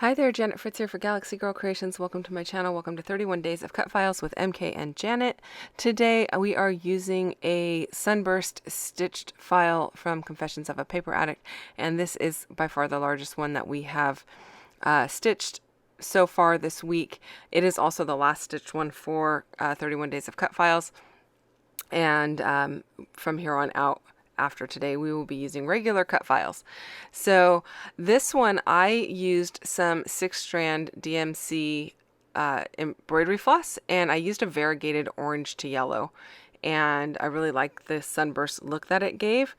Hi there, Janet Fritz here for Galaxy Girl Creations. Welcome to my channel. Welcome to 31 Days of Cut Files with MK and Janet. Today we are using a sunburst stitched file from Confessions of a Paper Addict, and this is by far the largest one that we have stitched so far this week. It is also the last stitched one for 31 Days of Cut Files, and from here on out, after today, we will be using regular cut files. So this one, I used some 6-strand DMC embroidery floss, and I used a variegated orange to yellow, and I really like the sunburst look that it gave.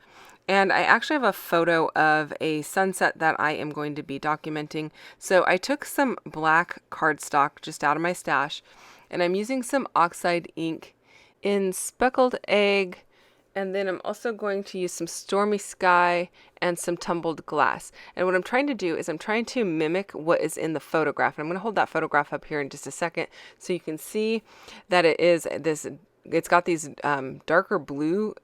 And I actually have a photo of a sunset that I am going to be documenting. So I took some black cardstock just out of my stash, and I'm using some Oxide ink in Speckled Egg, and then I'm also going to use some Stormy Sky and some Tumbled Glass. And what I'm trying to do is I'm trying to mimic what is in the photograph. And I'm going to hold that photograph up here in just a second so you can see that it is this, it's got these darker blue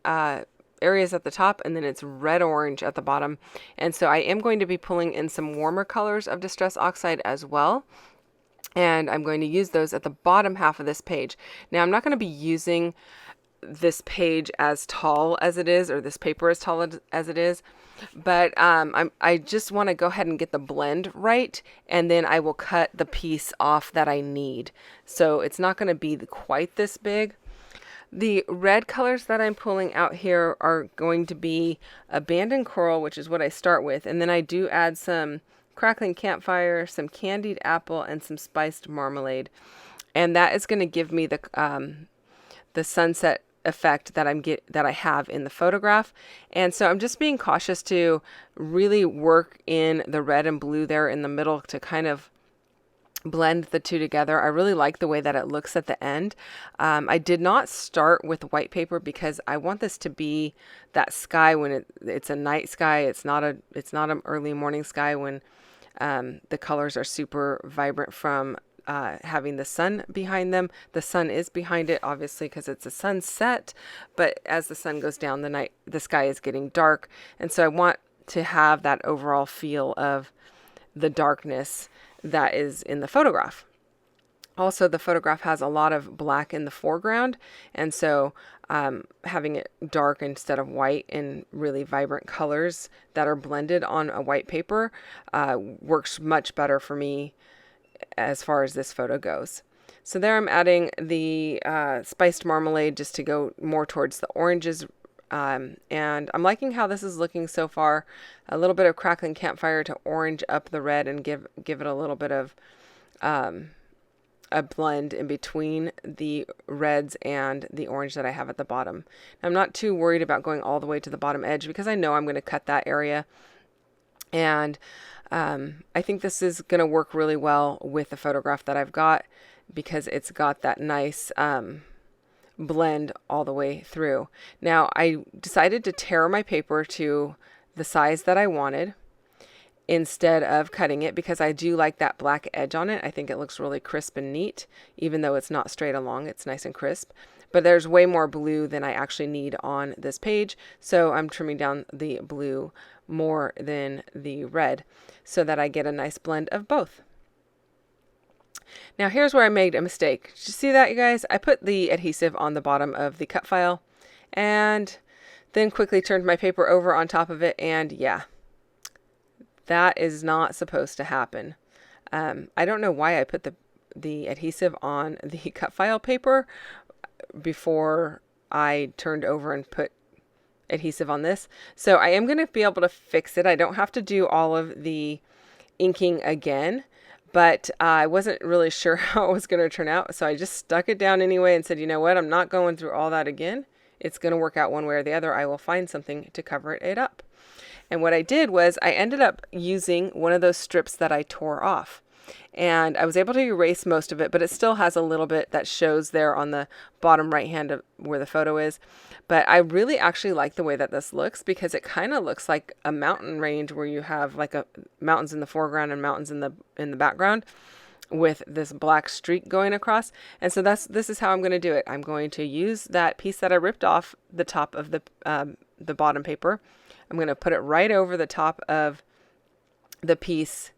areas at the top, and then it's red-orange at the bottom. And so I am going to be pulling in some warmer colors of Distress Oxide as well. And I'm going to use those at the bottom half of this page. Now I'm not going to be using this page as tall as it is, or this paper as tall as it is, but I just want to go ahead and get the blend right, and then I will cut the piece off that I need. So it's not going to be quite this big. The red colors that I'm pulling out here are going to be Abandoned Coral, which is what I start with, and then I do add some Crackling Campfire, some Candied Apple, and some Spiced Marmalade, and that is going to give me the sunset effect that I have in the photograph. And so I'm just being cautious to really work in the red and blue there in the middle to kind of blend the two together. I really like the way that it looks at the end. I did not start with white paper because I want this to be that sky when it's a night sky. It's not an early morning sky when the colors are super vibrant from having the sun behind them. The sun is behind it, obviously, because it's a sunset, but as the sun goes down, the sky is getting dark, and so I want to have that overall feel of the darkness that is in the photograph. Also, the photograph has a lot of black in the foreground, and so having it dark instead of white in really vibrant colors that are blended on a white paper works much better for me as far as this photo goes. So there I'm adding the Spiced Marmalade just to go more towards the oranges, and I'm liking how this is looking so far. A little bit of Crackling Campfire to orange up the red and give it a little bit of a blend in between the reds and the orange that I have at the bottom. I'm not too worried about going all the way to the bottom edge because I know I'm going to cut that area, and I think this is going to work really well with the photograph that I've got because it's got that nice blend all the way through. Now I decided to tear my paper to the size that I wanted instead of cutting it because I do like that black edge on it. I think it looks really crisp and neat, even though it's not straight along, it's nice and crisp. But there's way more blue than I actually need on this page, so I'm trimming down the blue more than the red so that I get a nice blend of both. Now here's where I made a mistake. Did you see that, you guys? I put the adhesive on the bottom of the cut file and then quickly turned my paper over on top of it, and yeah, that is not supposed to happen. I don't know why I put the adhesive on the cut file paper before I turned over and put adhesive on this. So I am going to be able to fix it. I don't have to do all of the inking again, but I wasn't really sure how it was going to turn out. So I just stuck it down anyway and said, you know what, I'm not going through all that again. It's going to work out one way or the other. I will find something to cover it up. And what I did was I ended up using one of those strips that I tore off. And I was able to erase most of it, but it still has a little bit that shows there on the bottom right hand of where the photo is. But I really actually like the way that this looks because it kind of looks like a mountain range where you have like mountains in the foreground and mountains in the background with this black streak going across. And so this is how I'm going to do it. I'm going to use that piece that I ripped off the top of the bottom paper. I'm going to put it right over the top of the piece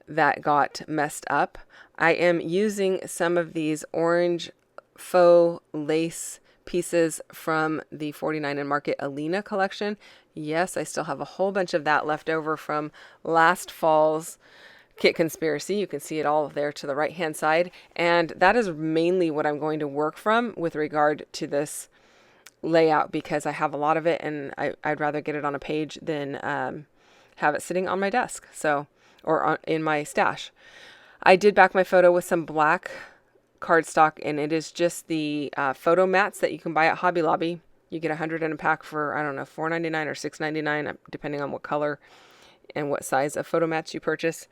that got messed up. I am using some of these orange faux lace pieces from the 49 and Market Alina collection. Yes, I still have a whole bunch of that left over from last fall's Kit Conspiracy. You can see it all there to the right hand side, and that is mainly what I'm going to work from with regard to this layout, because I have a lot of it and I'd rather get it on a page than have it sitting on my desk, so, or in my stash. I did back my photo with some black cardstock, and it is just the photo mats that you can buy at Hobby Lobby. You get 100 in a pack for, I don't know, $4.99 or $6.99, depending on what color and what size of photo mats you purchase.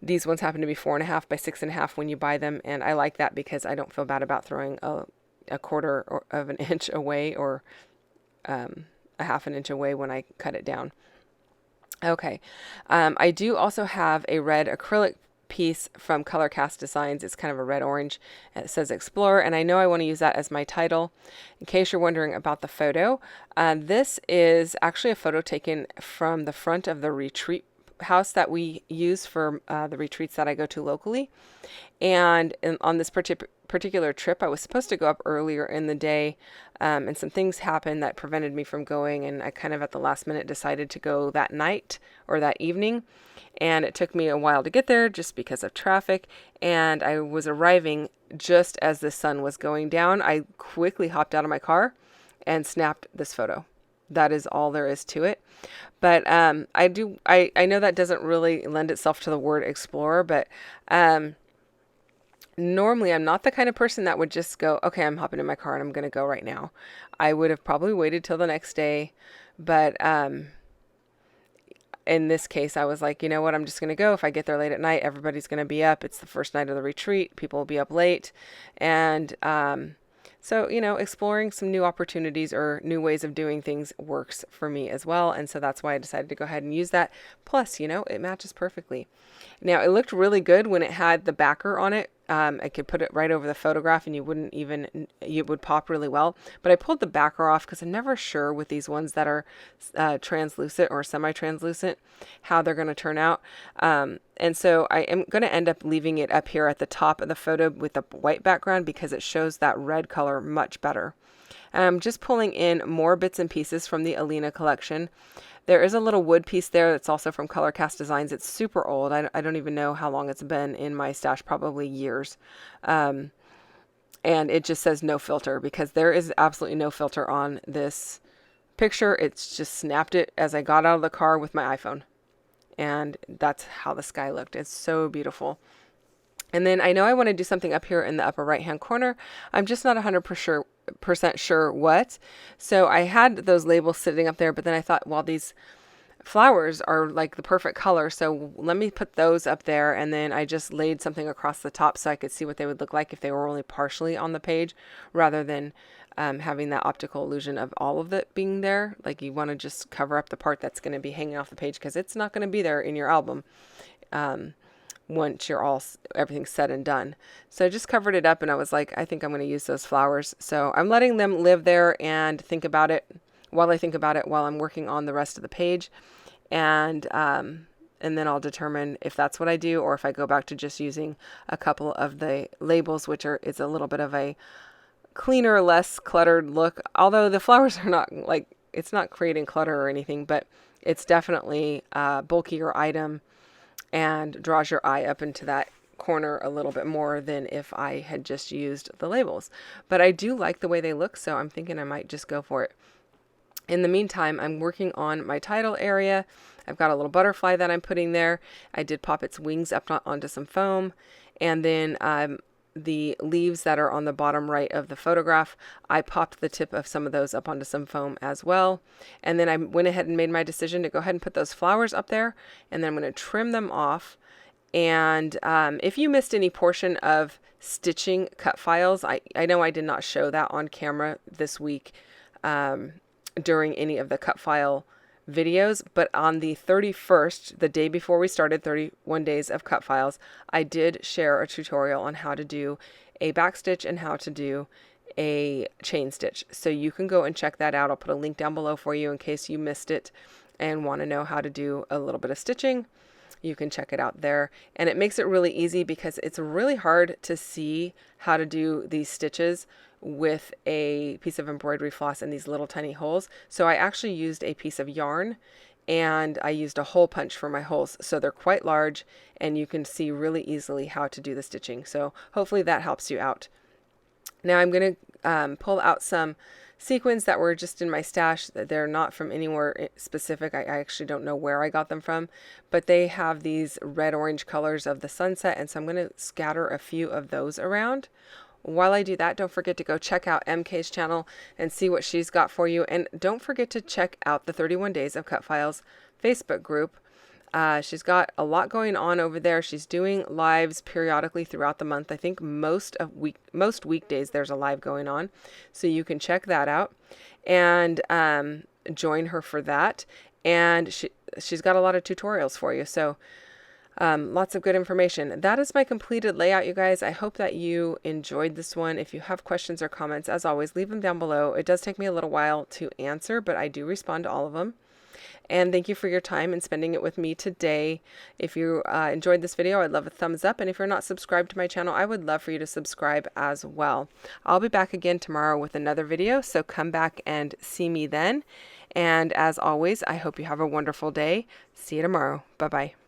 These ones happen to be 4.5 by 6.5 when you buy them, and I like that because I don't feel bad about throwing a quarter of an inch away, or a half an inch away when I cut it down. Okay, I do also have a red acrylic piece from Color Cast Designs. It's kind of a red orange, and it says Explorer, and I know I want to use that as my title. In case you're wondering about the photo, this is actually a photo taken from the front of the retreat house that we use for the retreats that I go to locally. And on this particular trip, I was supposed to go up earlier in the day, and some things happened that prevented me from going, and I kind of at the last minute decided to go that night or that evening, and it took me a while to get there just because of traffic, and I was arriving just as the sun was going down. I quickly hopped out of my car and snapped this photo. That is all there is to it. But I know that doesn't really lend itself to the word explorer, but normally I'm not the kind of person that would just go, okay, I'm hopping in my car and I'm going to go right now. I would have probably waited till the next day, but in this case, I was like, you know what, I'm just going to go. If I get there late at night, everybody's going to be up. It's the first night of the retreat. People will be up late. And so, exploring some new opportunities or new ways of doing things works for me as well. And so that's why I decided to go ahead and use that. Plus, it matches perfectly. Now, it looked really good when it had the backer on it. I could put it right over the photograph and it would pop really well. But I pulled the backer off because I'm never sure with these ones that are translucent or semi-translucent how they're going to turn out. And so I am going to end up leaving it up here at the top of the photo with the white background because it shows that red color much better. I'm just pulling in more bits and pieces from the Alina collection. There is a little wood piece there that's also from Color Cast Designs. It's super old. I don't even know how long it's been in my stash, probably years. And it just says no filter because there is absolutely no filter on this picture. It's just snapped it as I got out of the car with my iPhone. And that's how the sky looked. It's so beautiful. And then I know I want to do something up here in the upper right hand corner. I'm just not 100% sure what. So I had those labels sitting up there, but then I thought, well, these flowers are like the perfect color, so let me put those up there. And then I just laid something across the top so I could see what they would look like if they were only partially on the page, rather than having that optical illusion of all of it being there. Like, you want to just cover up the part that's going to be hanging off the page because it's not going to be there in your album once everything's said and done. So I just covered it up and I was like, I think I'm going to use those flowers. So I'm letting them live there and think about it while I'm working on the rest of the page. And then I'll determine if that's what I do or if I go back to just using a couple of the labels, it's a little bit of a cleaner, less cluttered look. Although the flowers are not it's not creating clutter or anything, but it's definitely a bulkier item and draws your eye up into that corner a little bit more than if I had just used the labels. But I do like the way they look, so I'm thinking I might just go for it. In the meantime, I'm working on my title area. I've got a little butterfly that I'm putting there. I did pop its wings up onto some foam, and then the leaves that are on the bottom right of the photograph, I popped the tip of some of those up onto some foam as well. And then I went ahead and made my decision to go ahead and put those flowers up there, and then I'm going to trim them off. And if you missed any portion of stitching Cutfiles, I know I did not show that on camera this week during any of the Cutfile videos, but on the 31st, the day before we started 31 days of Cutfiles, I did share a tutorial on how to do a backstitch and how to do a chain stitch. So you can go and check that out. I'll put a link down below for you in case you missed it and want to know how to do a little bit of stitching. you can check it out there. And it makes it really easy because it's really hard to see how to do these stitches with a piece of embroidery floss in these little tiny holes. So I actually used a piece of yarn, and I used a hole punch for my holes. So they're quite large, and you can see really easily how to do the stitching. So hopefully that helps you out. Now I'm going to pull out some sequins that were just in my stash. They're not from anywhere specific. I actually don't know where I got them from, but they have these red-orange colors of the sunset, and so I'm going to scatter a few of those around. While I do that, don't forget to go check out MK's channel and see what she's got for you. And don't forget to check out the 31 Days of Cutfiles Facebook group. She's got a lot going on over there. She's doing lives periodically throughout the month. I think most weekdays there's a live going on. So you can check that out and join her for that. And she's got a lot of tutorials for you. So lots of good information. That is my completed layout, you guys. I hope that you enjoyed this one. If you have questions or comments, as always, leave them down below. It does take me a little while to answer, but I do respond to all of them. And thank you for your time and spending it with me today. If you enjoyed this video, I'd love a thumbs up. And if you're not subscribed to my channel, I would love for you to subscribe as well. I'll be back again tomorrow with another video, so come back and see me then. And as always, I hope you have a wonderful day. See you tomorrow. Bye-bye.